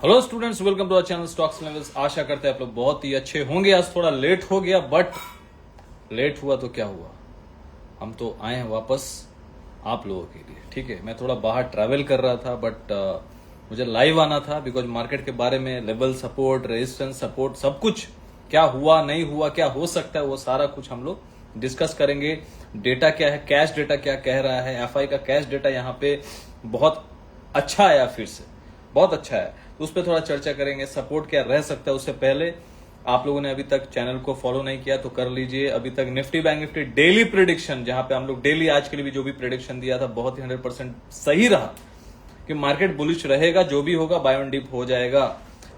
Hello students, welcome to our channel stocks levels. आशा करते हैं आप लोग बहुत ही अच्छे होंगे। आज थोड़ा लेट हो गया, बट लेट हुआ तो क्या हुआ, हम तो आए हैं वापस आप लोगों के लिए। ठीक है, मैं थोड़ा बाहर ट्रैवल कर रहा था, बट मुझे लाइव आना था बिकॉज मार्केट के बारे में लेवल, सपोर्ट, रेजिस्टेंस, सपोर्ट, सब कुछ क्या हुआ, नहीं हुआ, क्या हो सकता है, वो सारा कुछ हम लोग डिस्कस करेंगे। डेटा क्या है, कैश डेटा क्या कह रहा है, एफआई का कैश डेटा यहाँ पे बहुत अच्छा आया, फिर से बहुत अच्छा है, तो उस पर थोड़ा चर्चा करेंगे। सपोर्ट क्या रह सकता है, उससे पहले आप लोगों ने अभी तक चैनल को फॉलो नहीं किया तो कर लीजिए। अभी तक Nifty bank Nifty daily prediction, जहां पे हम लोग डेली आज के लिए भी जो भी प्रिडिक्शन दिया था बहुत ही 100% सही रहा कि मार्केट बुलिश रहेगा, जो भी होगा बाय ऑन डिप हो जाएगा।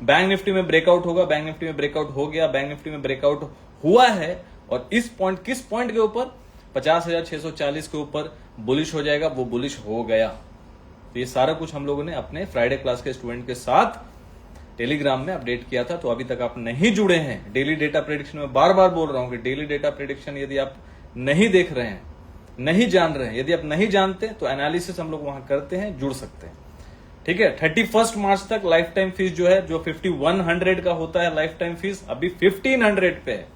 बैंक निफ्टी में ब्रेकआउट होगा, बैंक निफ्टी में ब्रेकआउट हो गया, बैंक निफ्टी में ब्रेकआउट हुआ है, और इस पॉइंट, किस पॉइंट के ऊपर, 50,640 के ऊपर बुलिश हो जाएगा, वो बुलिश हो गया। तो ये सारा कुछ हम लोगों ने अपने फ्राइडे क्लास के स्टूडेंट के साथ टेलीग्राम में अपडेट किया था। तो अभी तक आप नहीं जुड़े हैं, डेली डेटा प्रेडिक्शन में बार बार बोल रहा हूं कि डेली डेटा प्रेडिक्शन यदि आप नहीं देख रहे हैं, नहीं जान रहे हैं, यदि आप नहीं जानते तो एनालिसिस हम लोग वहां करते हैं, जुड़ सकते हैं। ठीक है, 31 मार्च तक लाइफ टाइम फीस जो है, जो 5100 का होता है लाइफ टाइम फीस, अभी 1500 पे है,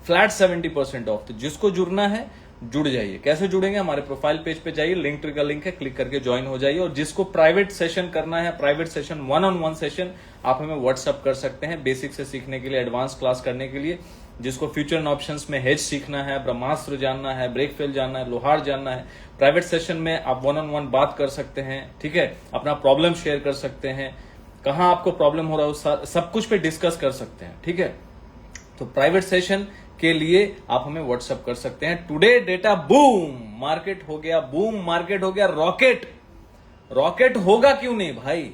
फ्लैट 70% ऑफ। तो जिसको जुड़ना है जुड़ जाइए। कैसे जुड़ेंगे, हमारे प्रोफाइल पेज पे जाइए, लिंक ट्री का लिंक है, क्लिक करके ज्वाइन हो जाइए। और जिसको प्राइवेट सेशन करना है, प्राइवेट सेशन, 1-on-1 सेशन, आप हमें व्हाट्सअप कर सकते हैं, बेसिक से सीखने के लिए, एडवांस क्लास करने के लिए। जिसको फ्यूचर एंड ऑप्शंस में हेज सीखना है, ब्रह्मास्त्र जानना है, ब्रेक फेल जानना है, लोहार जानना है, प्राइवेट सेशन में आप 1-on-1 बात कर सकते हैं। ठीक है, अपना प्रॉब्लम शेयर कर सकते हैं, कहां आपको प्रॉब्लम हो रहा है, सब कुछ पे डिस्कस कर सकते हैं। ठीक है, तो प्राइवेट सेशन के लिए आप हमें व्हाट्सएप कर सकते हैं। टुडे डेटा बूम, मार्केट हो गया बूम, मार्केट हो गया रॉकेट। रॉकेट होगा क्यों नहीं भाई।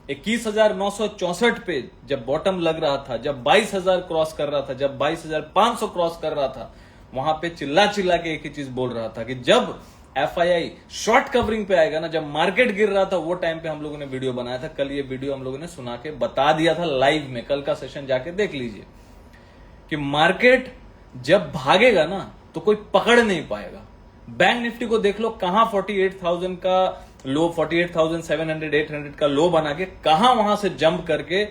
21,964 पे जब बॉटम लग रहा था, जब 22,000 क्रॉस कर रहा था, जब 22,500 क्रॉस कर रहा था, वहां पे चिल्ला चिल्ला के एक ही चीज बोल रहा था कि जब एफआईआई शॉर्ट कवरिंग पे आएगा ना, जब मार्केट गिर रहा था, वो टाइम पे हम लोगों ने वीडियो बनाया था। कल ये वीडियो हम लोगों ने सुना के बता दिया था लाइव में, कल का सेशन जाके देख लीजिए कि मार्केट जब भागेगा ना तो कोई पकड़ नहीं पाएगा। बैंक निफ्टी को देख लो, कहां 48,000 का लो, 48,700 800 का लो बना के कहां वहां से जंप करके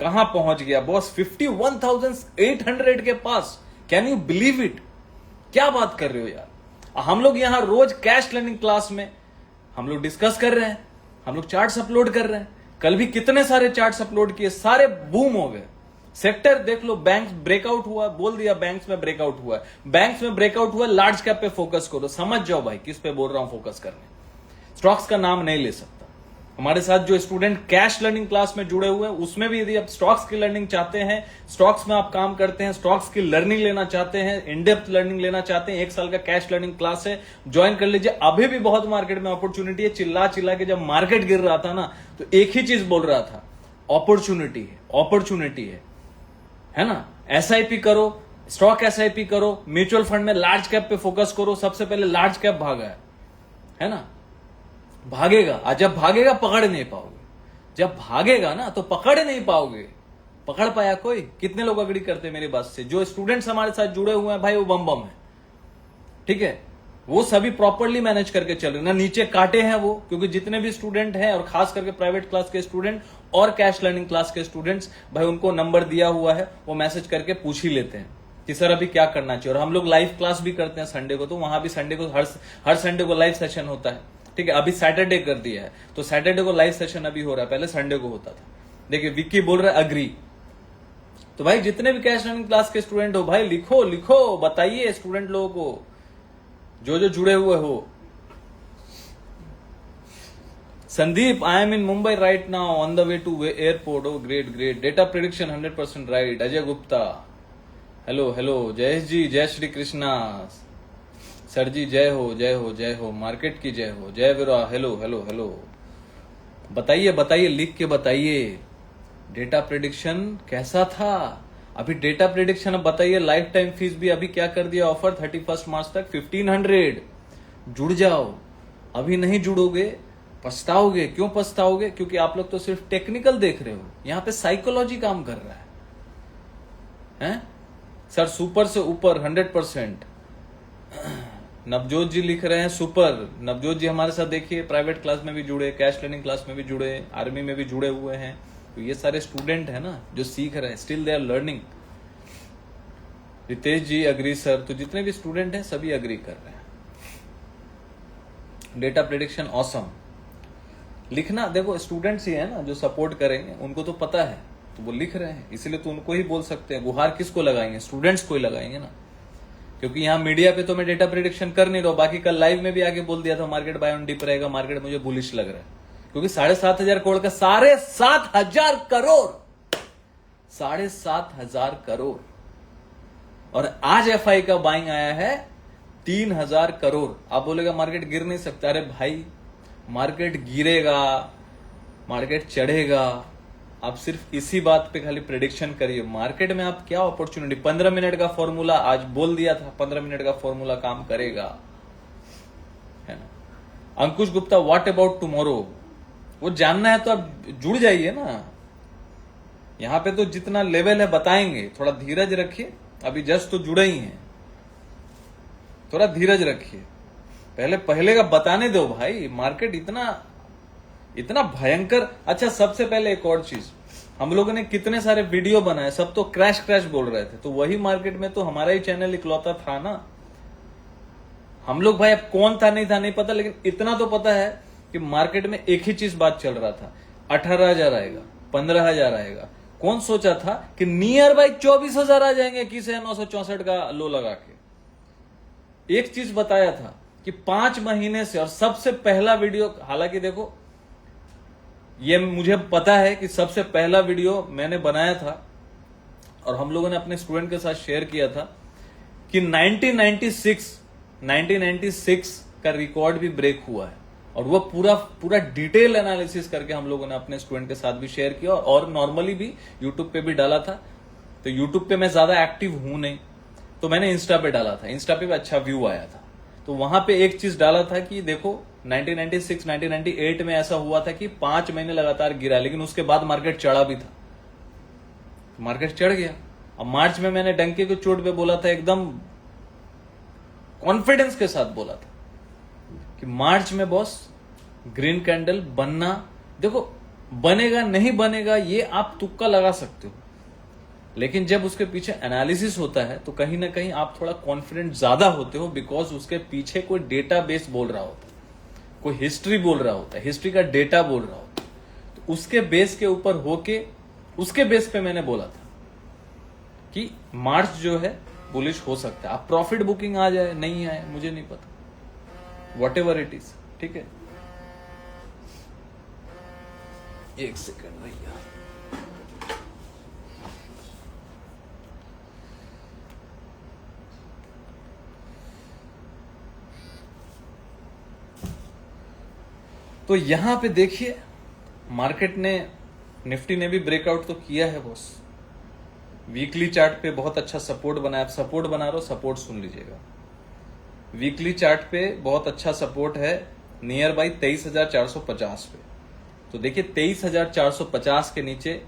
कहां पहुंच गया बॉस, 51,800 के पास। कैन यू बिलीव इट, क्या बात कर रहे हो यार। हम लोग यहां रोज कैश लर्निंग क्लास में हम लोग डिस्कस कर रहे हैं, हम लोग चार्ट्स अपलोड कर रहे हैं। कल भी कितने सारे चार्ट्स अपलोड किए, सारे बूम हो गए। सेक्टर देख लो, बैंक्स ब्रेकआउट हुआ, बोल दिया बैंक्स में ब्रेकआउट हुआ है, बैंक्स में ब्रेकआउट हुआ, लार्ज कैप पे फोकस करो। समझ जाओ भाई किस पे बोल रहा हूं फोकस करने। स्टॉक्स का नाम नहीं ले सकता। हमारे साथ जो स्टूडेंट कैश लर्निंग क्लास में जुड़े हुए हैं, उसमें भी यदि आप स्टॉक्स की लर्निंग चाहते हैं, स्टॉक्स में आप काम करते हैं, स्टॉक्स की लर्निंग लेना चाहते हैं, इनडेप्थ लर्निंग लेना चाहते हैं, 1 साल का कैश लर्निंग क्लास है, ज्वाइन कर लीजिए। अभी भी बहुत मार्केट में अपॉर्चुनिटी है। चिल्ला चिल्ला के जब मार्केट गिर रहा था ना, तो एक ही चीज बोल रहा था, अपॉर्चुनिटी है, अपॉर्चुनिटी है ना। एसआईपी करो, स्टॉक एसआईपी करो, म्यूचुअल फंड में लार्ज कैप पे फोकस करो। सबसे पहले लार्ज कैप भागा है ना, भागेगा। आज जब भागेगा पकड़ नहीं पाओगे, जब भागेगा ना तो पकड़ नहीं पाओगे। पकड़ पाया कोई? कितने लोग अग्री करते हैं मेरी बात से? जो स्टूडेंट्स हमारे साथ जुड़े हुए हैं भाई, वो बम बम है। ठीक है, वो सभी प्रॉपरली मैनेज करके चल रहे ना, नीचे काटे हैं वो, क्योंकि जितने भी स्टूडेंट हैं, और खास करके प्राइवेट क्लास के स्टूडेंट और कैश लर्निंग क्लास के स्टूडेंट्स, भाई उनको नंबर दिया हुआ है, वो मैसेज करके पूछ ही लेते हैं कि सर अभी क्या करना चाहिए। और हम लोग लाइव क्लास भी करते हैं संडे को, तो वहां भी संडे को हर संडे को लाइव सेशन होता है। ठीक है, अभी सैटरडे कर दिया है, तो सैटरडे को लाइव सेशन अभी हो रहा है, पहले संडे को होता था। देखिए विक्की बोल रहा है अग्री। तो भाई जितने भी कैश लर्निंग क्लास के स्टूडेंट हो भाई, लिखो लिखो, बताइए स्टूडेंट लोगों को, जो जुड़े हुए हो। Sandeep, I am in Mumbai right now on the way to airport. Oh great great, data prediction 100% right. Ajay Gupta, hello hello. Jayesh ji, जय श्री कृष्णा। सर जी जय हो, जय हो, जय हो, मार्केट की जय हो, जय वीरा। हेलो हेलो हेलो, बताइए बताइए, लिख के बताइए डेटा प्रिडिक्शन कैसा था। अभी डेटा प्रिडिक्शन अब बताइए। लाइफ टाइम फीस भी अभी क्या कर दिया ऑफर, 31 मार्च तक 1500। जुड़ जाओ, अभी नहीं जुड़ोगे पछताओगे। क्यों पछताओगे? क्योंकि आप लोग तो सिर्फ टेक्निकल देख रहे हो, यहां पे साइकोलॉजी काम कर रहा है? सर सुपर से ऊपर 100%। नवजोत जी लिख रहे हैं सुपर। नवजोत जी हमारे साथ देखिए प्राइवेट क्लास में भी जुड़े, कैश लर्निंग क्लास में भी जुड़े, आर्मी में भी जुड़े हुए हैं। तो ये सारे स्टूडेंट है ना जो सीख रहे हैं, still they are learning. Ritesh ji agree sir, तो जितने भी स्टूडेंट हैं सभी अग्री कर रहे हैं। Data prediction awesome. लिखना देखो स्टूडेंट्स ही है ना जो सपोर्ट करेंगे, उनको तो पता है तो वो लिख रहे हैं, इसलिए तो उनको ही बोल सकते हैं। गुहार किसको लगाएंगे? स्टूडेंट्स को ही लगाएंगे ना, क्योंकि यहाँ मीडिया पे तो मैं डेटा प्रेडिक्शन कर नहीं रहा हूं। बाकी कल लाइव में भी आके बोल दिया था मार्केट बाय ऑन डिप रहेगा, मार्केट मुझे बुलिश लग रहा है, क्योंकि 7,500 करोड़ का 7,500 करोड़ 7,500 करोड़, और आज एफआई का बाइंग आया है 3,000 करोड़। आप बोलेगा मार्केट गिर नहीं सकता, अरे भाई मार्केट गिरेगा, मार्केट चढ़ेगा। आप सिर्फ इसी बात पे खाली प्रेडिक्शन करिए। मार्केट में आप क्या अपॉर्चुनिटी, 15 मिनट का फॉर्मूला आज बोल दिया था, 15 मिनट का फॉर्मूला काम करेगा, है ना। अंकुश गुप्ता, व्हाट अबाउट टुमारो? वो जानना है तो आप जुड़ जाइए ना। यहां पे तो जितना लेवल है बताएंगे, थोड़ा धीरज रखिए, अभी जस्ट तो जुड़े ही हैं, थोड़ा धीरज रखिए, पहले का बताने दो भाई। मार्केट इतना भयंकर। अच्छा सबसे पहले एक और चीज, हम लोगों ने कितने सारे वीडियो बनाए, सब तो क्रैश बोल रहे थे, तो वही मार्केट में तो हमारा ही चैनल इकलौता था ना। हम लोग भाई अब कौन था नहीं पता, लेकिन इतना तो पता है कि मार्केट में एक ही चीज बात चल रहा था, 18,000 आएगा, 15,000 आएगा। कौन सोचा था कि नियर बाई 24,000 आ जाएंगे, किस है 964 का लो लगा के। एक चीज बताया था कि 5 महीने से, और सबसे पहला वीडियो, हालांकि देखो ये मुझे पता है कि सबसे पहला वीडियो मैंने बनाया था और हम लोगों ने अपने स्टूडेंट के साथ शेयर किया था कि 1996 का रिकॉर्ड भी ब्रेक हुआ है, और वो पूरा डिटेल एनालिसिस करके हम लोगों ने अपने स्टूडेंट के साथ भी शेयर किया, और नॉर्मली भी यूट्यूब पे भी डाला था। तो यूट्यूब पे मैं ज्यादा एक्टिव हूं नहीं, तो मैंने इंस्टा पे डाला था, इंस्टा पे भी अच्छा व्यू आया था। तो वहां पे एक चीज डाला था कि देखो 1996 1998 में ऐसा हुआ था कि 5 महीने लगातार गिरा, लेकिन उसके बाद मार्केट चढ़ा भी था, मार्केट चढ़ गया। अब मार्च में मैंने डंके को चोट पे बोला था, एकदम कॉन्फिडेंस के साथ बोला था कि मार्च में बॉस ग्रीन कैंडल बनना, देखो बनेगा नहीं बनेगा ये आप तुक्का लगा सकते हो, लेकिन जब उसके पीछे एनालिसिस होता है तो कहीं ना कहीं आप थोड़ा कॉन्फिडेंट ज्यादा होते हो, बिकॉज उसके पीछे कोई डेटा बेस बोल रहा होता है, कोई हिस्ट्री बोल रहा होता है, हिस्ट्री का डेटा बोल रहा होता है। तो उसके बेस के ऊपर होके, उसके बेस पे मैंने बोला था कि मार्च जो है बुलिश हो सकता है। आप प्रॉफिट बुकिंग आ जाए नहीं आए मुझे नहीं पता, वॉट एवर इट इज, ठीक है। एक सेकंड भैया, तो यहां पे देखिए मार्केट ने, निफ्टी ने भी ब्रेकआउट तो किया है बॉस। वीकली चार्ट पे बहुत अच्छा सपोर्ट बनाया, सपोर्ट बना रहा हूं, सपोर्ट सुन लीजिएगा। वीकली चार्ट पे बहुत अच्छा सपोर्ट है नियर बाई 23,450 पे। तो देखिए 23,450 के नीचे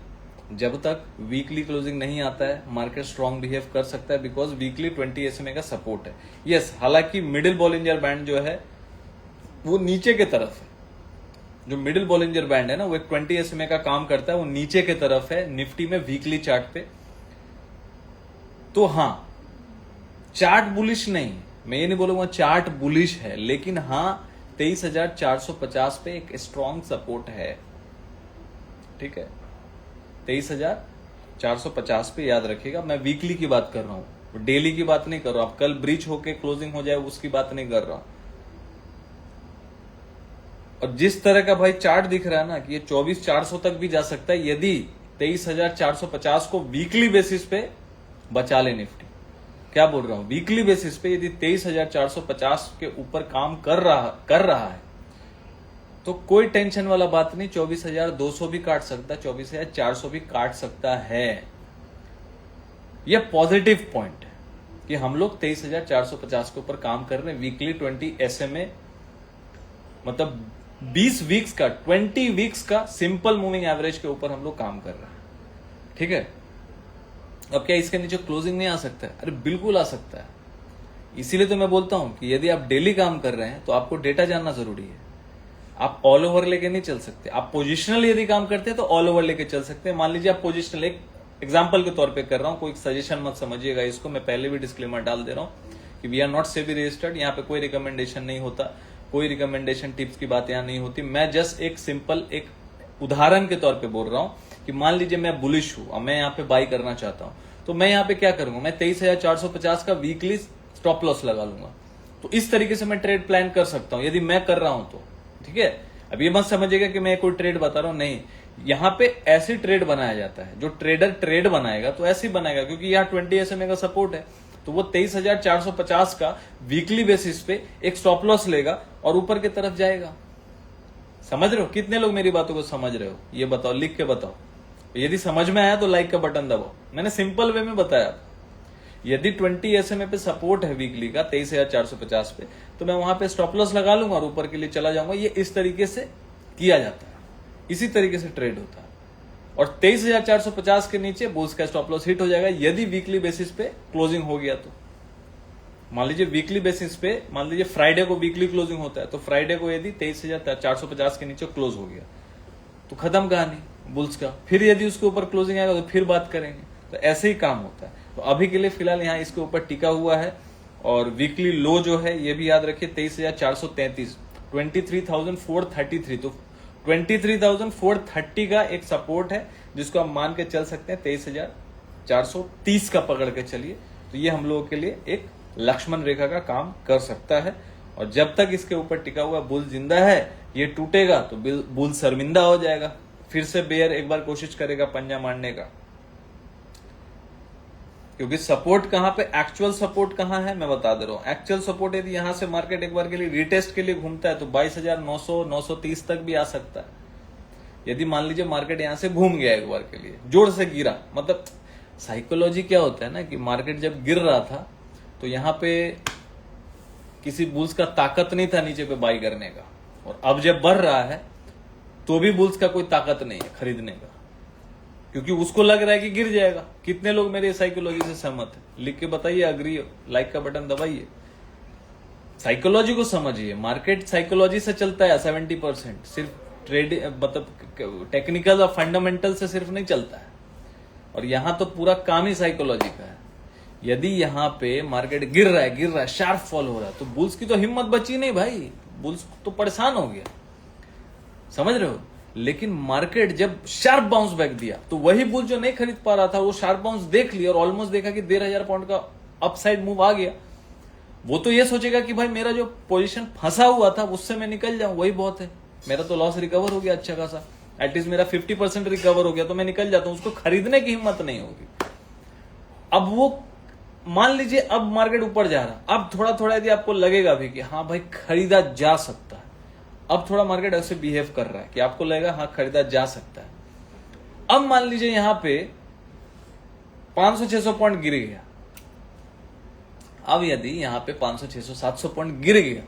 जब तक वीकली क्लोजिंग नहीं आता है मार्केट स्ट्रांग बिहेव कर सकता है, बिकॉज वीकली 20 SMA का सपोर्ट है। यस, हालांकि मिडिल बॉलिंजर बैंड जो है वो नीचे के तरफ है, जो मिडिल बॉलिंजर बैंड है ना वो एक 20 SMA का काम करता है, वो नीचे के तरफ है निफ्टी में वीकली चार्ट पे। तो हाँ चार्ट बुलिश नहीं, मैं ये नहीं बोलूंगा चार्ट बुलिश है, लेकिन हाँ 23,450 पे एक स्ट्रॉन्ग सपोर्ट है, ठीक है। 23,450 पे याद रखिएगा। मैं वीकली की बात कर रहा हूं, डेली की बात नहीं कर रहा हूं। अब कल ब्रीच होके क्लोजिंग हो जाए उसकी बात नहीं कर रहा हूं। और जिस तरह का भाई चार्ट दिख रहा है ना कि ये 24,400 तक भी जा सकता है यदि 23,450 को वीकली बेसिस पे बचा ले निफ्टी। क्या बोल रहा हूं, वीकली बेसिस पे यदि 23,450 के ऊपर काम कर रहा है तो कोई टेंशन वाला बात नहीं, 24,200 भी काट सकता है, 24,400 भी काट सकता है। यह पॉजिटिव पॉइंट है कि हम लोग 23,450 के ऊपर काम कर रहे हैं। वीकली 20 SMA मतलब 20 वीक्स का, 20 वीक्स का सिंपल मूविंग एवरेज के ऊपर हम लोग काम कर रहे हैं, ठीक है। अब क्या इसके नीचे क्लोजिंग नहीं आ सकता है? अरे बिल्कुल आ सकता है। इसीलिए तो मैं बोलता हूं कि यदि आप डेली काम कर रहे हैं तो आपको डेटा जानना जरूरी है। आप ऑल ओवर लेके नहीं चल सकते। आप पोजिशनल यदि काम करते हैं तो ऑल ओवर लेके चल सकते हैं। मान लीजिए आप पोजिशनल, एक एग्जाम्पल के तौर पे कर रहा हूं, कोई सजेशन मत समझिएगा इसको, मैं पहले भी डिस्क्लेमर डाल दे रहा हूं कि we are not SEBI registered, यहाँ पे कोई रिकमेंडेशन नहीं होता, कोई रिकमेंडेशन टिप्स की बात यहाँ नहीं होती। मैं जस्ट एक सिंपल एक उदाहरण के तौर पे बोल रहा हूं कि मान लीजिए मैं बुलिश हूं और मैं यहाँ पे बाई करना चाहता हूं, तो मैं यहाँ पे क्या करूंगा, मैं 23,450 का वीकली स्टॉप लॉस लगा लूंगा। तो इस तरीके से मैं ट्रेड प्लान कर सकता हूं यदि मैं कर रहा हूं तो, ठीक है। अब ये मत समझिएगा कि मैं कोई ट्रेड बता रहा हूं, नहीं, यहाँ पे ऐसी ट्रेड बनाया जाता है, जो ट्रेडर ट्रेड बनाएगा तो ऐसे ही बनाएगा, क्योंकि यहाँ 20 SMA का सपोर्ट है, तो वो 23,450 का वीकली बेसिस पे एक स्टॉप लॉस लेगा और ऊपर की तरफ जाएगा। समझ रहे हो? कितने लोग मेरी बातों को समझ रहे हो ये बताओ, लिख के बताओ। यदि समझ में आया तो लाइक का बटन दबाओ। मैंने सिंपल वे में बताया। यदि 20 SMA पे सपोर्ट है वीकली का 23,450 पे, तो मैं वहां पे स्टॉप लॉस लगा लूंगा और ऊपर के लिए चला जाऊंगा। ये इस तरीके से किया जाता है, इसी तरीके से ट्रेड होता है। और 23,450 के नीचे बुल्स का स्टॉप लॉस हिट हो जाएगा यदि वीकली बेसिस पे क्लोजिंग हो गया तो। मान लीजिए वीकली बेसिस पे, मान लीजिए फ्राइडे को वीकली क्लोजिंग होता है, तो फ्राइडे को यदि 23,450 के नीचे क्लोज हो गया तो खत्म कहानी बुल्स का। फिर यदि उसके ऊपर क्लोजिंग आएगा तो फिर बात करेंगे। तो ऐसे ही काम होता है। तो अभी के लिए फिलहाल यहाँ इसके ऊपर टिका हुआ है। और वीकली लो जो है ये भी याद रखिए 23,433, 23,433। तो 23,430 का एक सपोर्ट है जिसको आप मान के चल सकते हैं 23,430 का पकड़ के चलिए। तो ये हम लोगों के लिए एक लक्ष्मण रेखा का काम कर सकता है। और जब तक इसके ऊपर टिका हुआ बुल जिंदा है, ये टूटेगा तो बुल शर्मिंदा हो जाएगा, फिर से बेयर एक बार कोशिश करेगा पंजा मारने का। क्योंकि सपोर्ट कहां पे, एक्चुअल सपोर्ट कहां है मैं बता दे रहा हूं। एक्चुअल सपोर्ट यदि यहां से मार्केट एक बार के लिए रिटेस्ट के लिए घूमता है तो 22,900 930 तक भी आ सकता है। यदि मान लीजिए मार्केट यहां से घूम गया एक बार के लिए, जोर से गिरा, मतलब साइकोलॉजी क्या होता है ना कि मार्केट जब गिर रहा था तो यहां पे किसी बुल्स का ताकत नहीं था नीचे पे बाई करने का, और अब जब बढ़ रहा है तो भी बुल्स का कोई ताकत नहीं है खरीदने का, क्योंकि उसको लग रहा है कि गिर जाएगा। कितने लोग मेरे साइकोलॉजी से सहमत है? लिख के बताइए, अग्री, लाइक का बटन दबाइए। साइकोलॉजी को समझिए। मार्केट साइकोलॉजी से चलता है 70%, सिर्फ ट्रेड मतलब टेक्निकल और फंडामेंटल से सिर्फ नहीं चलता है। और यहां तो पूरा काम ही साइकोलॉजी का है। यदि यहां पे मार्केट गिर रहा है, शार्प फॉल हो रहा है, तो बुल्स की तो हिम्मत बची नहीं भाई, बुल्स तो परेशान हो गया। समझ रहे हो? लेकिन मार्केट जब शार्प बाउंस बैक दिया तो वही बुल जो नहीं खरीद पा रहा था वो शार्प बाउंस देख लिया और ऑलमोस्ट देखा कि 1,500 पॉइंट का अपसाइड मूव आ गया। वो तो ये सोचेगा कि भाई मेरा जो पोजीशन फंसा हुआ था उससे मैं निकल जाऊं, वही बहुत है। मेरा तो लॉस रिकवर हो गया अच्छा खासा, एटलीस्ट मेरा 50% रिकवर हो गया, तो मैं निकल जाता हूं। उसको खरीदने की हिम्मत नहीं होगी। अब वो मान लीजिए अब मार्केट ऊपर जा रहा, अब थोड़ा थोड़ा यदि आपको लगेगा भी कि हाँ भाई खरीदा जा सकता है, अब थोड़ा मार्केट ऐसे बिहेव कर रहा है कि आपको लगेगा हाँ खरीदा जा सकता है। अब मान लीजिए यहां पे 500-600 पॉइंट गिर गया। अब यदि यहां पे 500-600-700 पॉइंट गिर गया,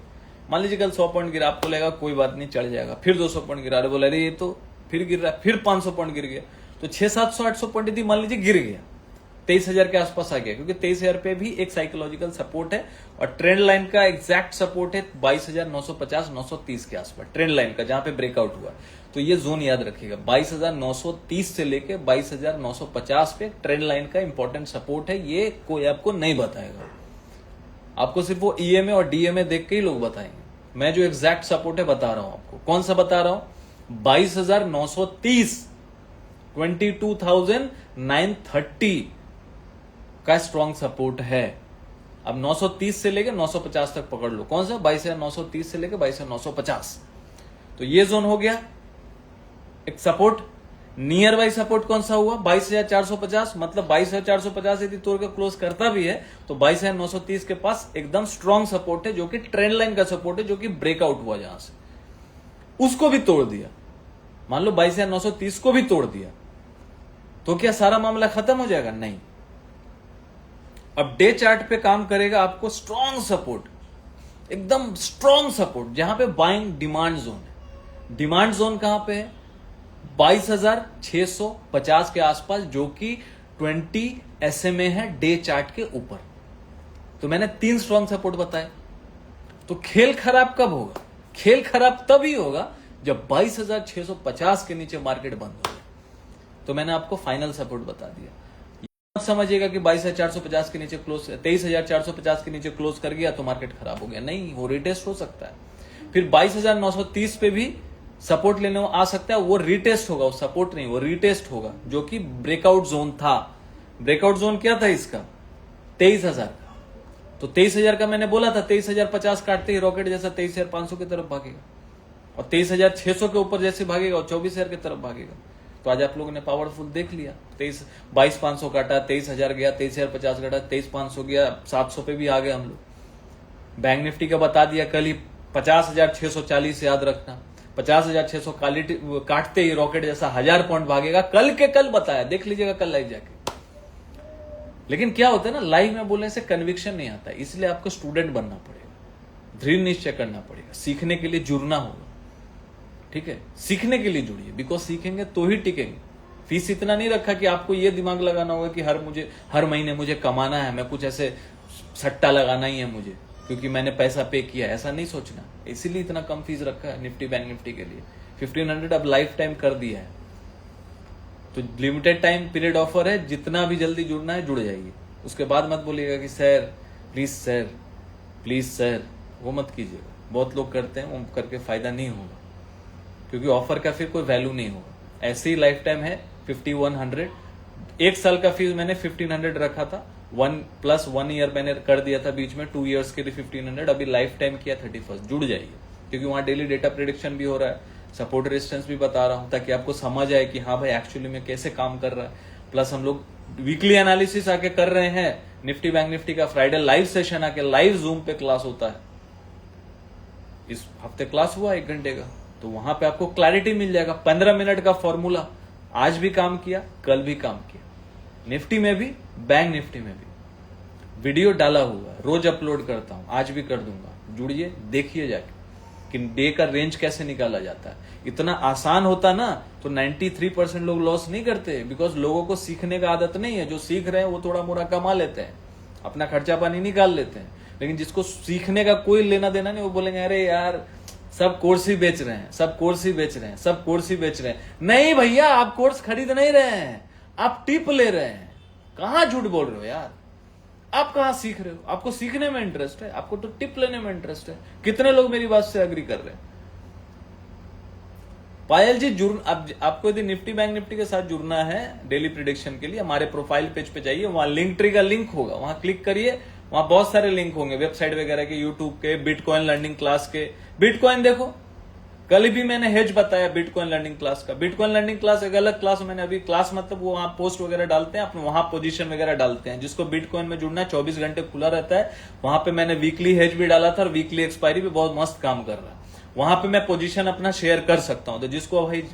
मान लीजिए कल 100 पॉइंट गिरा, आपको लगेगा कोई बात नहीं चढ़ जाएगा, फिर 200 पॉइंट गिरा, अरे बोला अरे ये तो फिर गिर रहा है, फिर 500 पॉइंट गिर गया, तो 600-700-800 पॉइंट यदि मान लीजिए गिर गया, 23,000 के आसपास आ गया, क्योंकि 23,000 पे भी एक साइकोलॉजिकल सपोर्ट है और ट्रेंड लाइन का एग्जैक्ट सपोर्ट है 22,950-930 के आसपास, ट्रेंड लाइन का जहां पे ब्रेकआउट हुआ। तो ये जोन याद रखिएगा, 22,930 से लेके 22,950 पे ट्रेंड लाइन का इंपॉर्टेंट सपोर्ट है। ये कोई आपको नहीं बताएगा, आपको सिर्फ वो ईएमए और डीएमए देख के ही लोग बताएंगे। मैं जो एग्जैक्ट सपोर्ट है बता रहा हूं आपको, कौन सा बता रहा हूं, 22,930, 22,930 का स्ट्रॉन्ग सपोर्ट है। अब 930 से लेके 950 तक पकड़ लो, कौन सा, 22,930 से लेके 22,950। तो ये जोन हो गया एक सपोर्ट। नियर बाई सपोर्ट कौन सा हुआ, 22,450, मतलब 22,450 यदि तोड़ के क्लोज करता भी है तो 22,930 के पास एकदम स्ट्रॉन्ग सपोर्ट है, जो कि ट्रेंड लाइन का सपोर्ट है, जो कि ब्रेकआउट हुआ जहां से, उसको भी तोड़ दिया। मान लो 22,930 को भी तोड़ दिया तो क्या सारा मामला खत्म हो जाएगा? नहीं। अब डे चार्ट पे काम करेगा आपको स्ट्रॉन्ग सपोर्ट, एकदम स्ट्रॉन्ग सपोर्ट, जहां पे बाइंग डिमांड जोन है। डिमांड जोन कहां पे है, 22,650 के आसपास, जो कि 20 SMA है डे चार्ट के ऊपर। तो मैंने 3 स्ट्रॉन्ग सपोर्ट बताए। तो खेल खराब कब होगा, खेल खराब तभी होगा जब 22,650 के नीचे मार्केट बंद हो गया तो मैंने आपको फाइनल सपोर्ट बता दिया। मत समझिएगा कि 22,450 के नीचे क्लोज, 23,450 के नीचे क्लोज कर गया तो मार्केट खराब हो गया, नहीं, वो रिटेस्ट हो सकता है। फिर 22,930 पे भी सपोर्ट लेने आ सकता है, वो रिटेस्ट होगा, वो सपोर्ट नहीं, वो रिटेस्ट होगा, जो कि ब्रेकआउट जोन था। ब्रेकआउट जोन क्या था इसका? 23,000 का। तो 23,000 का मैंने बोला था 23,050 काटते ही रॉकेट जैसा 23,500 की तरफ भागेगा, और 23,600 के ऊपर जैसे भागेगा और 24,000 की तरफ भागेगा। तो आज आप लोगों ने पावरफुल देख लिया, 22,500 काटा, 23,000 गया, 23,050 काटा, 23,500 गया, 700 पे भी आ गए हम लोग। बैंक निफ्टी का बता दिया कल ही 50,640 याद रखना, 50,600 काटते ही रॉकेट जैसा 1000 पॉइंट भागेगा, कल के कल बताया, देख लीजिएगा कल लाइव जाके। लेकिन क्या होता है ना, लाइव में बोलने से कन्विक्शन नहीं आता, इसलिए आपको स्टूडेंट बनना पड़ेगा, दृढ़ निश्चय करना पड़ेगा, सीखने के लिए जुड़ना होगा, ठीक है, सीखने के लिए जुड़िए, बिकॉज सीखेंगे तो ही टिकेंगे। फीस इतना नहीं रखा कि आपको ये दिमाग लगाना होगा कि हर महीने मुझे कमाना है, मैं कुछ ऐसे सट्टा लगाना ही है मुझे क्योंकि मैंने पैसा पे किया, ऐसा नहीं सोचना। इसीलिए इतना कम फीस रखा है निफ्टी बैंक निफ्टी के लिए। 1500 अब लाइफ टाइम कर दिया है, तो लिमिटेड टाइम पीरियड ऑफर है, जितना भी जल्दी जुड़ना है जुड़ जाइए। उसके बाद मत बोलिएगा कि सर प्लीज सर, वो मत कीजिएगा, बहुत लोग करते हैं, वो करके फायदा नहीं होगा, क्योंकि ऑफर का फिर कोई वैल्यू नहीं होगा। ऐसे ही लाइफ टाइम है 5100, एक साल का फीस मैंने 1500 रखा था, 1+1 ईयर मैंने कर दिया था बीच में, 2 इयर्स के लिए 1500, अभी लाइफ टाइम किया 31। जुड़ जाइए, क्योंकि वहां डेली डेटा प्रेडिक्शन भी हो रहा है, सपोर्ट रेजिस्टेंस भी बता रहा हूं, ताकि आपको समझ आए कि हाँ भाई एक्चुअली में कैसे काम कर रहा है। प्लस हम लोग वीकली एनालिसिस आके कर रहे हैं, निफ्टी बैंक निफ्टी का फ्राइडे लाइव सेशन आके लाइव जूम पे क्लास होता है। इस हफ्ते क्लास हुआ 1 घंटे का, तो वहां पे आपको क्लैरिटी मिल जाएगा। 15 मिनट का फॉर्मूला, आज भी काम किया, कल भी काम किया, निफ्टी में भी बैंक निफ्टी में भी वीडियो डाला हुआ है, रोज अपलोड करता हूं, आज भी कर दूंगा। जुड़िए, देखिए जाके कि डे का रेंज कैसे निकाला जाता है। इतना आसान होता ना तो 93% लोग लॉस नहीं करते, बिकॉज लोगों को सीखने का आदत नहीं है। जो सीख रहे हैं वो थोड़ा मोड़ा कमा लेते हैं, अपना खर्चा पानी निकाल लेते हैं, लेकिन जिसको सीखने का कोई लेना देना नहीं, वो बोलेंगे अरे यार सब कोर्स ही बेच रहे हैं, सब कोर्स ही बेच रहे हैं, सब कोर्स ही बेच रहे हैं। नहीं भैया, आप कोर्स खरीद नहीं रहे हैं, आप टिप ले रहे हैं। कहां झूठ बोल रहे हो यार, आप कहां सीख रहे हो? आपको सीखने में इंटरेस्ट है, आपको तो टिप लेने में इंटरेस्ट है। कितने लोग मेरी बात से एग्री कर रहे हैं? पायल जी, आपको यदि निफ्टी बैंक निफ्टी के साथ जुड़ना है डेली प्रिडिक्शन के लिए, हमारे प्रोफाइल पेज पे जाइए, वहां लिंक ट्री का लिंक होगा, वहां क्लिक करिए, वहां बहुत सारे लिंक होंगे, वेबसाइट वगैरह के, यूट्यूब के, बिटकॉइन लर्निंग क्लास के। बिटकॉइन देखो, कल भी मैंने हेज बताया बिटकॉइन लर्निंग क्लास का। बिटकॉइन लर्निंग क्लास एक अलग क्लास, मैंने अभी क्लास मतलब वो वहां पोस्ट वगैरह डालते हैं, अपने वहां पोजीशन वगैरह डालते हैं। जिसको बिटकॉइन में जुड़ना है 24 घंटे खुला रहता है, वहां पे मैंने वीकली हेज भी डाला था और वीकली एक्सपायरी भी बहुत मस्त काम कर रहा है। वहां पे मैं पोजीशन अपना शेयर कर सकता हूं, तो जिसको भाई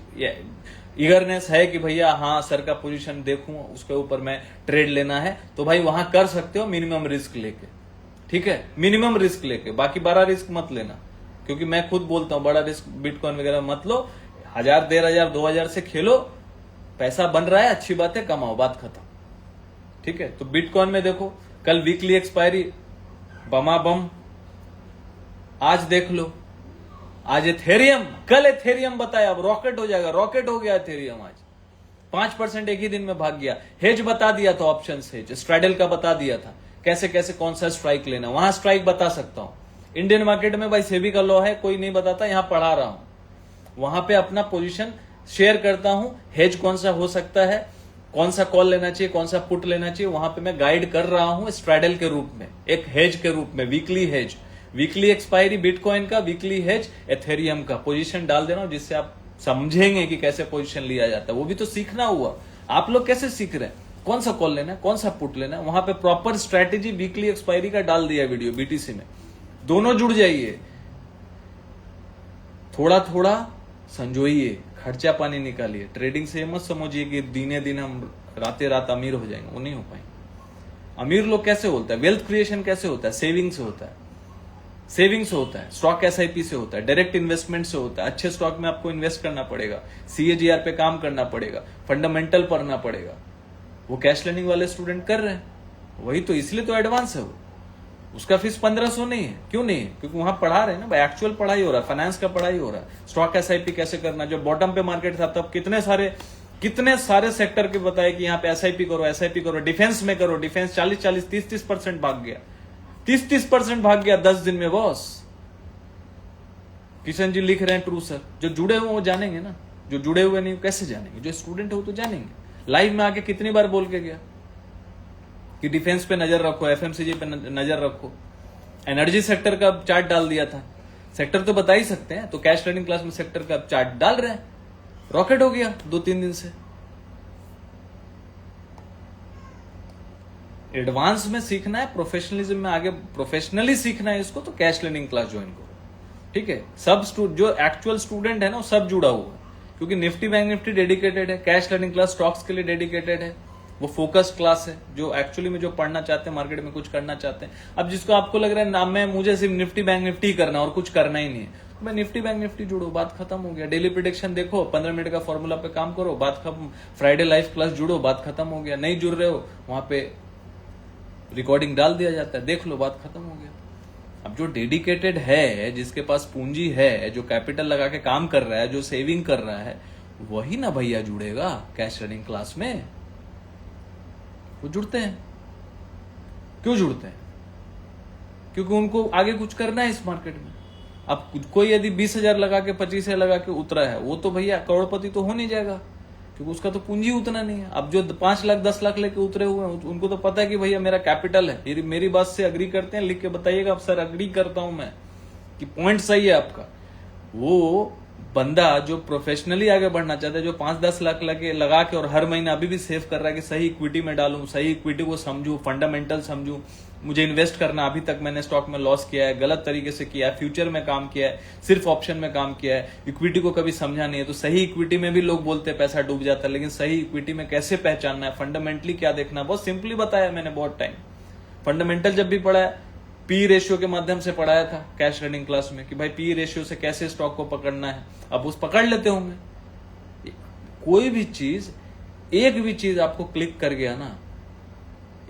ईगरनेस है कि भैया हाँ सर का पोजीशन देखूं, उसके ऊपर मैं ट्रेड लेना है, तो भाई वहां कर सकते हो मिनिमम रिस्क लेके, ठीक है, मिनिमम रिस्क लेके। बाकी बड़ा रिस्क मत लेना, क्योंकि मैं खुद बोलता हूं बड़ा रिस्क बिटकॉइन वगैरह मत लो। 1000, 1500, 2000 से खेलो, पैसा बन रहा है, अच्छी बात है, कमाओ, बात खत्म, ठीक है। तो बिटकॉइन में देखो, कल वीकली एक्सपायरी बमा बम, आज देख लो, आज एथेरियम, कल एथेरियम बताया, अब रॉकेट हो जाएगा, रॉकेट हो गया एथेरियम, आज 5% एक ही दिन में भाग गया। हेज बता दिया था, ऑप्शन हेज स्ट्रैडल का बता दिया था, कैसे कैसे कौन सा स्ट्राइक लेना, वहां स्ट्राइक बता सकता हूं। इंडियन मार्केट में भाई सेबी का लॉ है, कोई नहीं बताता, यहां पढ़ा रहा हूं, वहां पे अपना पोजीशन शेयर करता हूं, हेज कौन सा हो सकता है, कौन सा कॉल लेना चाहिए, कौन सा पुट लेना चाहिए, वहां पे मैं गाइड कर रहा हूं स्ट्रैडल के रूप में, एक हेज के रूप में, weekly hedge, weekly expiry bitcoin का, वीकली हेज एथेरियम का, पोजीशन डाल देना, जिससे आप समझेंगे कि कैसे पोजीशन लिया जाता है। वो भी तो सीखना हुआ, आप लोग कैसे सीख रहे हैं, कौन सा कॉल लेना है, कौन सा पुट लेना है, वहां पे प्रॉपर स्ट्रेटेजी वीकली एक्सपायरी का डाल दिया वीडियो बीटीसी में। दोनों जुड़ जाइए, थोड़ा थोड़ा संजोइए, खर्चा पानी निकालिए। ट्रेडिंग से मत समझिए कि दिने दिन हम रातें रात अमीर हो जाएंगे, वो नहीं हो पाएंगे। अमीर लोग कैसे होता है, वेल्थ क्रिएशन कैसे होता है, सेविंग से होता है, सेविंग से होता है, स्टॉक एसआईपी से होता है, डायरेक्ट इन्वेस्टमेंट से होता है। अच्छे स्टॉक में आपको इन्वेस्ट करना पड़ेगा, सीएजीआर पे काम करना पड़ेगा, फंडामेंटल पढ़ना पड़ेगा। वो कैश लर्निंग वाले स्टूडेंट कर रहे हैं, वही तो, इसलिए तो एडवांस है वो। उसका फीस 1500 नहीं है। क्यों नहीं है? क्योंकि वहां पढ़ा रहे हैं ना भाई, एक्चुअल पढ़ाई हो रहा है, फाइनेंस का पढ़ाई हो रहा है, स्टॉक एसआईपी कैसे करना। जो बॉटम पे मार्केट था तब कितने सारे सेक्टर के बताए कि यहाँ पे एसआईपी करो, डिफेंस में करो, डिफेंस 40-40, 30-30% भाग गया, 30-30% भाग गया 10 दिन में बॉस। किशन जी लिख रहे हैं ट्रू सर। जो जुड़े हुए वो जानेंगे ना, जो जुड़े हुए नहीं कैसे जानेंगे? जो स्टूडेंट है वो तो जानेंगे। लाइव में आके कितनी बार बोल के गया कि डिफेंस पे नजर रखो, एफएमसीजी पे नजर रखो, एनर्जी सेक्टर का चार्ट डाल दिया था। सेक्टर तो बता ही सकते हैं, तो कैश ट्रेडिंग क्लास में सेक्टर का चार्ट डाल रहे हैं। रॉकेट हो गया 2-3 दिन से। एडवांस में सीखना है, प्रोफेशनलिज्म में आगे प्रोफेशनली सीखना है इसको, तो कैश ट्रेडिंग क्लास ज्वाइन करो। ठीक है, सब जो एक्चुअल स्टूडेंट है ना, सब जुड़ा हुआ है। क्योंकि निफ्टी बैंक निफ्टी डेडिकेटेड है, कैश ट्रेडिंग क्लास स्टॉक्स के लिए डेडिकेटेड है, वो फोकस्ड क्लास है। जो एक्चुअली में जो पढ़ना चाहते हैं, मार्केट में कुछ करना चाहते हैं। अब जिसको आपको लग रहा है नाम में मुझे सिर्फ निफ्टी बैंक निफ्टी करना और कुछ करना ही नहीं है, तो मैं निफ्टी बैंक निफ्टी जुड़ो, बात खत्म हो गया। डेली प्रेडिक्शन देखो, 15 मिनट का फॉर्मूला पे काम करो, बात खत्म। फ्राइडे लाइव क्लास जुड़ो, बात खत्म हो गया। नहीं जुड़ रहे हो, वहां पे रिकॉर्डिंग डाल दिया जाता है, देख लो, बात खत्म हो गया। अब जो डेडिकेटेड है, जिसके पास पूंजी है, जो कैपिटल लगा के काम कर रहा है, जो सेविंग कर रहा है, वही ना भैया जुड़ेगा कैश ट्रेडिंग क्लास में। वो जुड़ते हैं। क्यों जुड़ते हैं? क्योंकि उनको आगे कुछ करना है इस मार्केट में। अब कोई यदि 20,000 लगा के 25,000 लगा के उतरा है, वो तो भैया करोड़पति तो हो नहीं जाएगा, क्योंकि उसका तो पूंजी उतना नहीं है। अब जो 5 लाख 10 लाख लेके उतरे हुए हैं, उनको तो पता है कि भैया मेरा कैपिटल है। मेरी बात से अग्री करते हैं? लिख के बताइएगा। अब सर अग्री करता हूं मैं कि पॉइंट सही है आपका। वो बंदा जो प्रोफेशनली आगे बढ़ना चाहता है, जो 5-10 लाख लगा के और हर महीने अभी भी सेव कर रहा है कि सही इक्विटी में डालूं, सही इक्विटी को समझूं, फंडामेंटल समझूं, मुझे इन्वेस्ट करना, अभी तक मैंने स्टॉक में लॉस किया है, गलत तरीके से किया है, फ्यूचर में काम किया है, सिर्फ ऑप्शन में काम किया है, इक्विटी को कभी समझा नहीं है। तो सही इक्विटी में भी लोग बोलते हैं पैसा डूब जाता है, लेकिन सही इक्विटी में कैसे पहचानना है, फंडामेंटली क्या देखना है, बहुत सिंपली बताया मैंने बहुत टाइम। फंडामेंटल जब भी पढ़ा है, पी रेशियो के माध्यम से पढ़ाया था कैश ट्रेडिंग क्लास में कि भाई पी रेशियो से कैसे स्टॉक को पकड़ना है। अब उस पकड़ लेते होंगे। कोई भी चीज, एक भी चीज आपको क्लिक कर गया ना,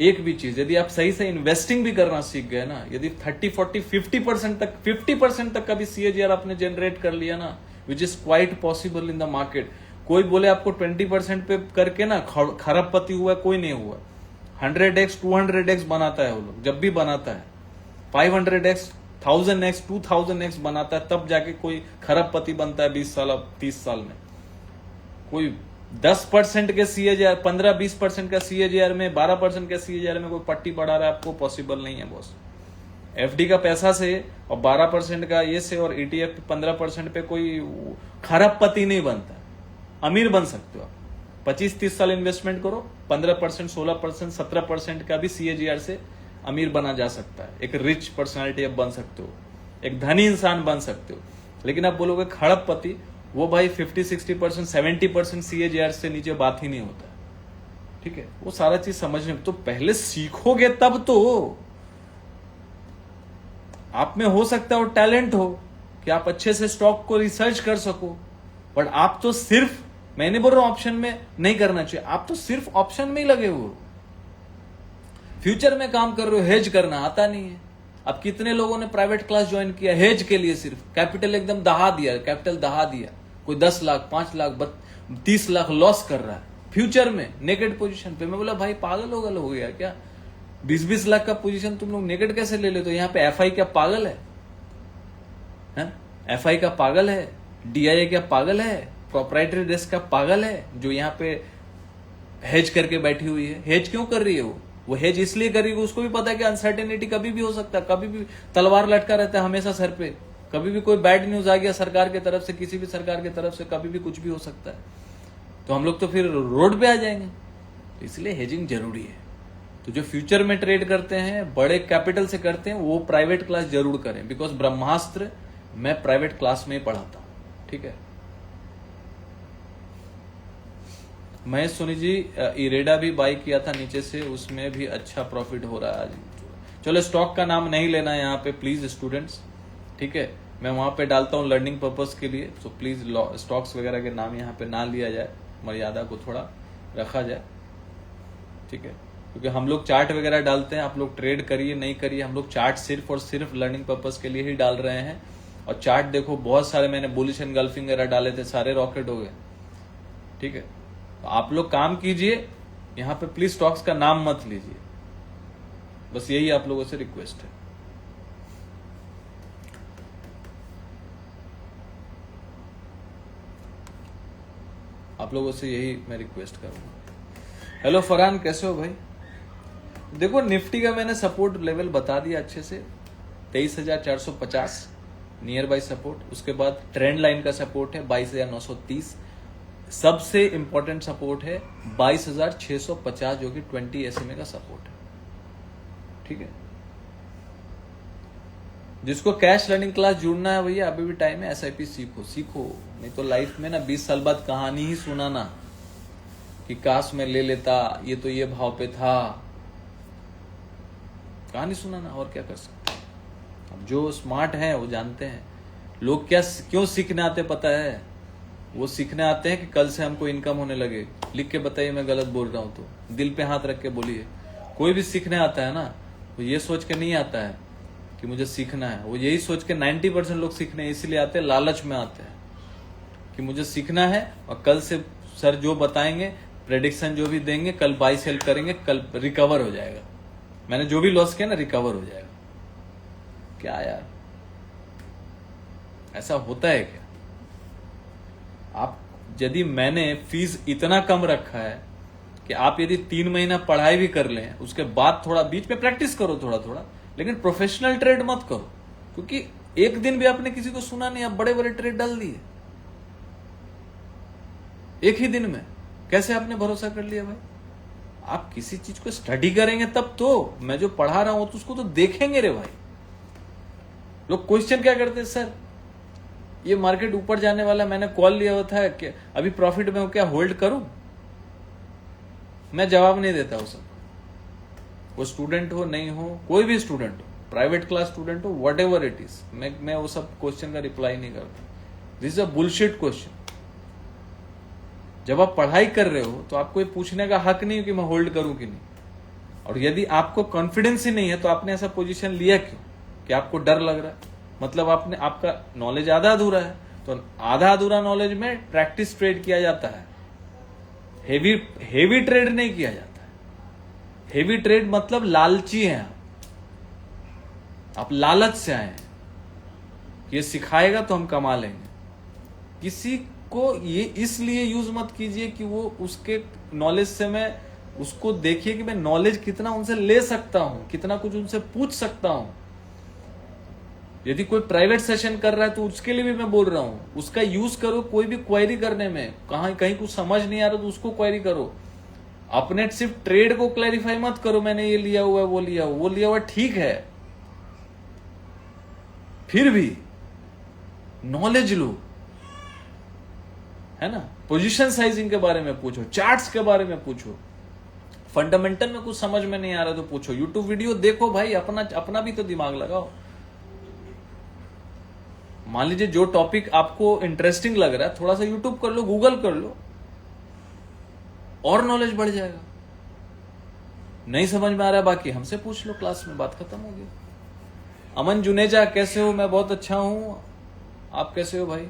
एक भी चीज यदि आप सही से इन्वेस्टिंग भी करना सीख गए ना, यदि 30, 40, 50% तक का भी CAGR आपने जनरेट कर लिया ना, which is quite possible in the market. कोई बोले आपको 20% पे करके ना खरबपति हुआ, कोई नहीं हुआ। 100x 200x बनाता है वो लोग, जब भी बनाता है 500x 1000x 2000x बनाता है, तब जाके कोई खरबपति बनता है 20 साल 30 साल में। कोई 10% के CAGR, 15-20% का CAGR में, 12% का CAGR में कोई पट्टी बढ़ा रहा है, आपको पॉसिबल नहीं है बॉस। FD का पैसा से और 12% का ये से और ETF 15% पे कोई खरबपति नहीं बनता। अमीर बन सकते हो आप। 25-30 साल इन्वेस्टमेंट करो, 15%, 16%, 17% का भी CAGR से अमीर बना जा सकता है। एक रिच पर्सनालिटी आप बन सकते हो, एक धनी इंसान बन सकते हो। लेकिन आप बोलोगे खरबपति, वो भाई 50-60%, 70% CAGR से नीचे बात ही नहीं होता। ठीक है, वो सारा चीज समझने तो पहले सीखोगे, तब तो आप में हो सकता है वो टैलेंट हो कि आप अच्छे से स्टॉक को रिसर्च कर सको। बट आप तो सिर्फ, मैंने बोल रहा हूं ऑप्शन में नहीं करना चाहिए, आप तो सिर्फ ऑप्शन में ही लगे हो, फ्यूचर में काम कर रहे हो, हेज करना आता नहीं है। अब कितने लोगों ने प्राइवेट क्लास ज्वाइन किया हेज के लिए, सिर्फ कैपिटल एकदम दहा दिया, कैपिटल दहा दिया। कोई 10 लाख 5 लाख 30 लाख लॉस कर रहा है फ्यूचर में, नेकेड पोजीशन पे। मैं बोला भाई पागल हो गया क्या? 20-20 लाख का पोजीशन तुम लोग नेकेड कैसे ले लेते हो? यहाँ पे FI क्या पागल है? FI का पागल है? DIA क्या पागल है? प्रोप्राइटरी डेस्क का पागल है जो यहाँ पे हेज करके बैठी हुई है? हेज क्यों कर रही है वो हेज इसलिए कर रही है, उसको भी पता है कि अनसर्टेनिटी कभी भी हो सकता है, कभी भी तलवार लटका रहता है हमेशा सर पे। कभी भी कोई बैड न्यूज आ गया सरकार की तरफ से, किसी भी सरकार की तरफ से, कभी भी कुछ भी हो सकता है। तो हम लोग तो फिर रोड पे आ जाएंगे। तो इसलिए हेजिंग जरूरी है। तो जो फ्यूचर में ट्रेड करते हैं, बड़े कैपिटल से करते हैं, वो प्राइवेट क्लास जरूर करें। बिकॉज ब्रह्मास्त्र मैं प्राइवेट क्लास में ही पढ़ाता हूं। ठीक है, महेश सोनी जी, इरेडा भी बाई किया था नीचे से, उसमें भी अच्छा प्रॉफिट हो रहा है आज। चलो स्टॉक का नाम नहीं लेना है यहाँ पे प्लीज स्टूडेंट्स। ठीक है, मैं वहां पे डालता हूँ लर्निंग पर्पस के लिए, तो प्लीज स्टॉक्स वगैरह के नाम यहाँ पे ना लिया जाए, मर्यादा को थोड़ा रखा जाए। ठीक है, क्योंकि हम लोग चार्ट वगैरह डालते हैं, आप लोग ट्रेड करिए नहीं करिए, हम लोग चार्ट सिर्फ और सिर्फ लर्निंग पर्पस के लिए ही डाल रहे हैं। और चार्ट देखो बहुत सारे मैंने बुलिश एनगल्फिंग वगैरह डाले थे, सारे रॉकेट हो गए। ठीक है, तो आप लोग काम कीजिए, यहाँ पे प्लीज स्टॉक्स का नाम मत लीजिए, बस यही आप लोगों से रिक्वेस्ट है। आप लोगों से यही मैं रिक्वेस्ट करूंगा। हेलो फरहान, कैसे हो भाई? देखो निफ्टी का मैंने सपोर्ट लेवल बता दिया अच्छे से, 23,450 नियर बाई सपोर्ट। उसके बाद ट्रेंड लाइन का सपोर्ट है 22,930। सबसे इंपॉर्टेंट सपोर्ट है 22,650 जो कि 20 SMA का सपोर्ट है। ठीक है, जिसको कैश लर्निंग क्लास जुड़ना है भैया अभी भी टाइम है, SIP सीखो, नहीं तो लाइफ में ना 20 साल बाद कहानी ही सुनाना कि काश मैं ले लेता, ये तो ये भाव पे था, कहानी सुनाना, और क्या कर सकते हैं। अब जो स्मार्ट हैं वो जानते हैं। लोग क्यों सीखने आते पता है? वो सीखने आते हैं कि कल से हमको इनकम होने लगे। लिख के बताइए मैं गलत बोल रहा हूं तो, दिल पे हाथ रख के बोलिए। कोई भी सीखने आता है ना तो ये सोच के नहीं आता है कि मुझे सीखना है, वो यही सोच के 90% लोग सीखने इसलिए आते हैं, लालच में आते हैं कि मुझे सीखना है और कल से सर जो बताएंगे, प्रेडिक्शन जो भी देंगे, कल बाई सेल करेंगे, कल रिकवर हो जाएगा, मैंने जो भी लॉस किया ना रिकवर हो जाएगा। क्या यार, ऐसा होता है क्या? आप यदि मैंने फीस इतना कम रखा है कि आप यदि 3 महीना पढ़ाई भी कर लें, उसके बाद थोड़ा बीच में प्रैक्टिस करो थोड़ा थोड़ा, लेकिन प्रोफेशनल ट्रेड मत करो, क्योंकि एक दिन भी आपने किसी को सुना नहीं, आप बड़े बड़े ट्रेड डाल दिए एक ही दिन में। कैसे आपने भरोसा कर लिया भाई? आप किसी चीज को स्टडी करेंगे तब तो, मैं जो पढ़ा रहा हूं तो उसको तो देखेंगे रे भाई। लोग क्वेश्चन क्या करते हैं, सर ये मार्केट ऊपर जाने वाला, मैंने कॉल लिया हुआ था कि अभी प्रॉफिट में हो, क्या होल्ड करूं? मैं जवाब नहीं देता वो सब। वो स्टूडेंट हो नहीं हो, कोई भी स्टूडेंट हो, प्राइवेट क्लास स्टूडेंट हो, वट एवर इट इज, मैं वो सब क्वेश्चन का रिप्लाई नहीं करता। This is a bullshit question. जब आप पढ़ाई कर रहे हो तो आपको ये पूछने का हक नहीं है कि मैं होल्ड करूं कि नहीं। और यदि आपको कॉन्फिडेंस ही नहीं है तो आपने ऐसा पोजीशन लिया क्यों कि आपको डर लग रहा है? मतलब आपका नॉलेज आधा अधूरा है। तो आधा अधूरा नॉलेज में प्रैक्टिस ट्रेड किया जाता है, हेवी ट्रेड नहीं किया जाता है। हेवी ट्रेड मतलब लालची हैं आप लालच से आए हैं, ये सिखाएगा तो हम कमा लेंगे। किसी को ये इसलिए यूज मत कीजिए कि वो उसके नॉलेज से, मैं उसको देखिए कि मैं नॉलेज कितना उनसे ले सकता हूं, कितना कुछ उनसे पूछ सकता हूं। यदि कोई प्राइवेट सेशन कर रहा है तो उसके लिए भी मैं बोल रहा हूं, उसका यूज करो कोई भी क्वेरी करने में। कहीं कुछ समझ नहीं आ रहा तो उसको क्वेरी करो। अपने सिर्फ ट्रेड को क्लैरिफाई मत करो, मैंने ये लिया हुआ है, वो लिया हुआ ठीक है, फिर भी नॉलेज लो, है ना। पोजीशन साइजिंग के बारे में पूछो, चार्ट्स के बारे में पूछो, फंडामेंटल में कुछ समझ में नहीं आ रहा तो पूछो, यूट्यूब वीडियो देखो भाई, अपना भी तो दिमाग लगाओ। मान लीजिए जो टॉपिक आपको इंटरेस्टिंग लग रहा है, थोड़ा सा यूट्यूब कर लो, गूगल कर लो, और नॉलेज बढ़ जाएगा। नहीं समझ में आ रहा है बाकी हमसे पूछ लो, क्लास में बात खत्म हो गई। अमन जुनेजा, कैसे हो? मैं बहुत अच्छा हूं, आप कैसे हो भाई?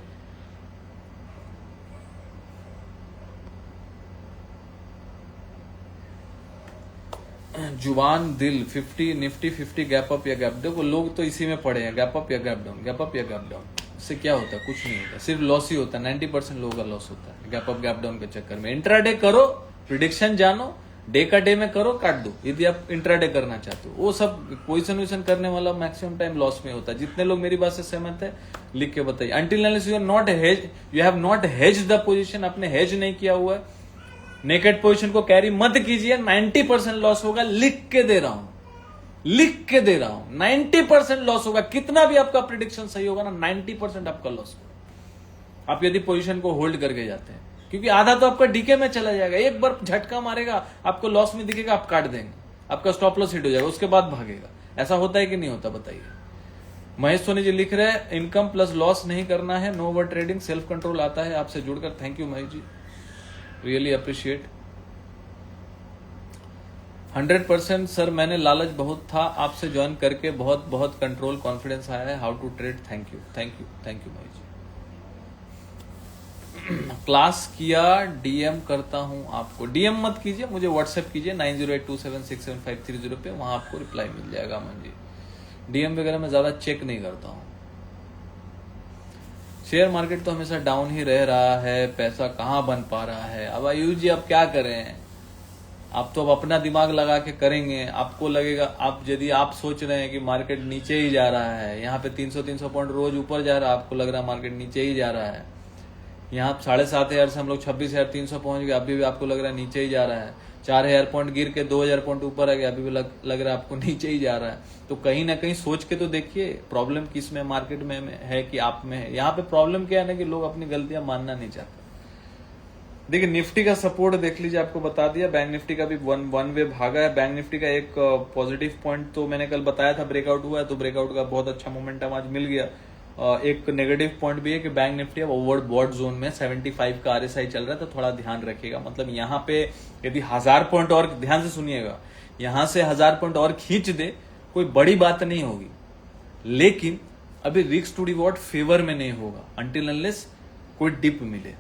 जुबान दिल 50 निफ्टी 50 गैप अप या गैप, देखो लोग तो इसी में पड़े हैं, गैप अप या गैप डाउन, गैप अप या गैप डाउन। इससे क्या होता है? कुछ नहीं होता, सिर्फ लॉस ही होता है। 90% लोगों का लॉस होता है गैप अप गैप डाउन के चक्कर में। इंट्राडे करो, प्रिडिक्शन जानो, डे का डे में करो, काट दो यदि आप इंट्राडे करना चाहते हो। वो सब पोजिशन करने वाला मैक्सिमम टाइम लॉस में होता है। जितने लोग मेरी बात से सहमत है लिख के बताइए। Until unless you are not hedge, you have not hedge the position, आपने हेज नहीं किया हुआ है, नेकेड पोजीशन को कैरी मत कीजिए, 90% लॉस होगा। लिख के दे रहा हूं, 90% लॉस होगा। कितना भी आपका प्रिडिक्शन सही होगा ना, 90% आपका लॉस होगा आप यदि पोजीशन को होल्ड करके जाते हैं, क्योंकि आधा तो आपका डीके में चला जाएगा। एक बार झटका मारेगा, आपको लॉस में दिखेगा, आप काट देंगे, आपका स्टॉप लॉस हिट हो जाएगा, उसके बाद भागेगा। ऐसा होता है कि नहीं होता बताइए। महेश सोनी जी लिख रहे हैं इनकम प्लस लॉस नहीं करना है, no over trading, self control आता है आपसे जुड़कर। Thank you Mahesh ji, really appreciate. 100% sir, मैंने लालच बहुत था, आपसे ज्वाइन करके बहुत बहुत कंट्रोल कॉन्फिडेंस आया है। How to trade, thank you thank you thank you भाई जी। क्लास किया, डीएम करता हूं आपको। डीएम मत कीजिए, मुझे व्हाट्सएप कीजिए 9082767530 पे, वहां आपको रिप्लाई मिल जाएगा। अमन जी, डीएम वगैरह मैं ज्यादा चेक नहीं करता हूं। शेयर मार्केट तो हमेशा डाउन ही रह रहा है, पैसा कहां बन पा रहा है। अब आयुष जी अब क्या करें, आप तो अब अपना दिमाग लगा के करेंगे। आपको लगेगा, आप यदि आप सोच रहे हैं कि मार्केट नीचे ही जा रहा है, यहाँ पे 300 पॉइंट रोज ऊपर जा रहा है, आपको लग रहा है मार्केट नीचे ही जा रहा है। यहाँ 7,500 से हम लोग 26,300 पहुंच गए, अभी भी आपको लग रहा है नीचे ही जा रहा है। 4,000 पॉइंट गिर के 2,000 पॉइंट ऊपर आ गया, अभी भी लग रहा है आपको नीचे ही जा रहा है। तो कहीं ना कहीं सोच के तो देखिए, प्रॉब्लम किस में मार्केट में है कि आप में है। यहाँ पे प्रॉब्लम क्या है ना कि लोग अपनी गलतियां मानना नहीं चाहते। देखिए निफ्टी का सपोर्ट देख लीजिए, आपको बता दिया। बैंक निफ्टी का भी वन वे भागा है। बैंक निफ्टी का एक पॉजिटिव पॉइंट तो मैंने कल बताया था, ब्रेकआउट हुआ है, तो ब्रेकआउट का बहुत अच्छा मोमेंटम आज मिल गया। एक नेगेटिव पॉइंट भी है कि बैंक निफ्टी अब ओवरबॉट जोन में 75 का आरएसआई चल रहा है, तो थोड़ा ध्यान रखिएगा। मतलब यहाँ पे यदि 1000 पॉइंट और, ध्यान से सुनिएगा, यहां से 1000 पॉइंट और खींच दे, कोई बड़ी बात नहीं होगी, लेकिन अभी रिस्क टू रिवॉर्ड फेवर में नहीं होगा अनटिल अनलेस कोई डिप मिले।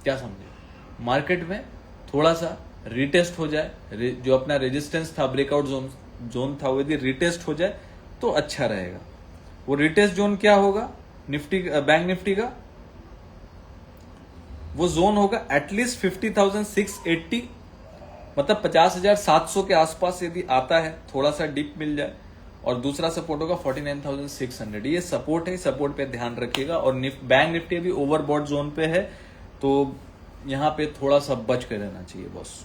क्या समझे, मार्केट में थोड़ा सा रिटेस्ट हो जाए, जो अपना रेजिस्टेंस था, ब्रेकआउट जोन था, वो यदि रिटेस्ट हो जाए तो अच्छा रहेगा। वो रिटेस्ट जोन क्या होगा निफ्टी, बैंक निफ्टी का, वो जोन होगा एटलीस्ट 50,680, मतलब 50,700 के आसपास यदि आता है, थोड़ा सा डिप मिल जाए। और दूसरा सपोर्ट होगा 49,600, ये सपोर्ट है, सपोर्ट पे ध्यान रखिएगा। और बैंक निफ्टी अभी ओवरबॉट जोन पे है, तो यहां पे थोड़ा सा बच के रहना चाहिए बॉस।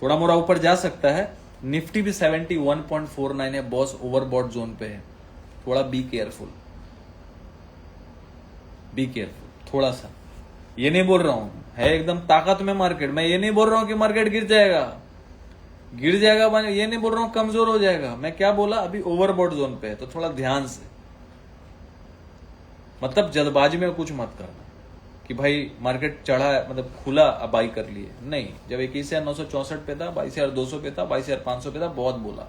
थोड़ा मोड़ा ऊपर जा सकता है। निफ्टी भी 71.49 है बॉस, ओवरबॉट जोन पे है। थोड़ा बी केयरफुल, बी केयरफुल थोड़ा सा। ये नहीं बोल रहा हूं है एकदम ताकत में मार्केट, मैं ये नहीं बोल रहा हूं कि मार्केट गिर जाएगा, ये नहीं बोल रहा हूं कमजोर हो जाएगा। मैं क्या बोला, अभी ओवरबॉट जोन पे है, तो थोड़ा ध्यान से, मतलब जल्दबाजी में कुछ मत करना कि भाई मार्केट चढ़ा है मतलब खुला अब बाई कर लिए, नहीं। जब 21,964 पे था, 22,200 पे था, 22,500 पे था, बहुत बोला,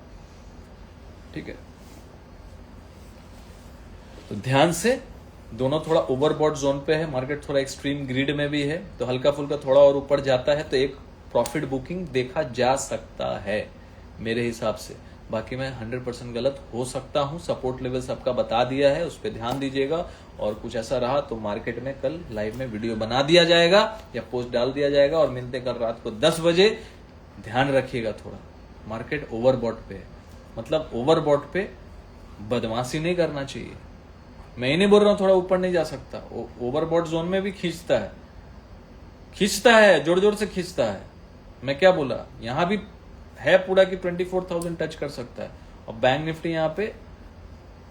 ठीक है। तो ध्यान से, दोनों थोड़ा ओवरबॉट जोन पे है, मार्केट थोड़ा एक्सट्रीम ग्रिड में भी है, तो हल्का फुल्का थोड़ा और ऊपर जाता है तो एक प्रॉफिट बुकिंग देखा जा सकता है मेरे हिसाब से। बाकी मैं 100% गलत हो सकता हूं। सपोर्ट लेवल सबका बता दिया है, उस पर ध्यान दीजिएगा। और कुछ ऐसा रहा तो मार्केट में कल लाइव में वीडियो बना दिया जाएगा या पोस्ट डाल दिया जाएगा, और मिलते कल रात को 10 बजे। ध्यान रखिएगा थोड़ा, मार्केट ओवरबॉट पे है, मतलब ओवरबॉट पे बदमाशी नहीं करना चाहिए। मैं ही नहीं बोल रहा हूं थोड़ा ऊपर नहीं जा सकता, ओवरबॉट जोन में भी खींचता है, जोर जोर से खींचता है। मैं क्या बोला, यहां भी है पूरा कि 24,000 टच कर सकता है, और बैंक निफ्टी यहाँ पे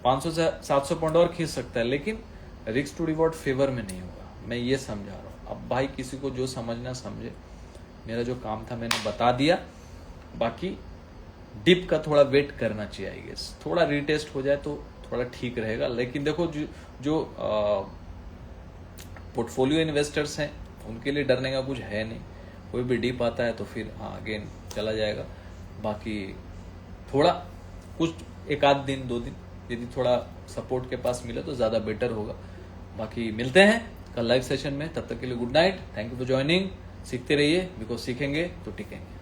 500 से 700 पॉइंट और खींच सकता है, लेकिन रिस्क टू रिवॉर्ड फेवर में नहीं होगा। मैं ये समझा रहा हूं। अब भाई किसी को जो समझना समझे, मेरा जो काम था मैंने बता दिया। बाकी डिप का थोड़ा वेट करना चाहिए, आई गेस थोड़ा रिटेस्ट हो जाए तो थोड़ा ठीक रहेगा। लेकिन देखो जो पोर्टफोलियो इन्वेस्टर्स हैं उनके लिए डरने का कुछ है नहीं, कोई भी डिप आता है तो फिर हाँ अगेन चला जाएगा। बाकी थोड़ा कुछ एक आध दिन 2 दिन यदि थोड़ा सपोर्ट के पास मिले तो ज्यादा बेटर होगा। बाकी मिलते हैं कल लाइव सेशन में, तब तक के लिए good night, thank you for joining. सीखते रहिए, बिकॉज सीखेंगे तो टिकेंगे।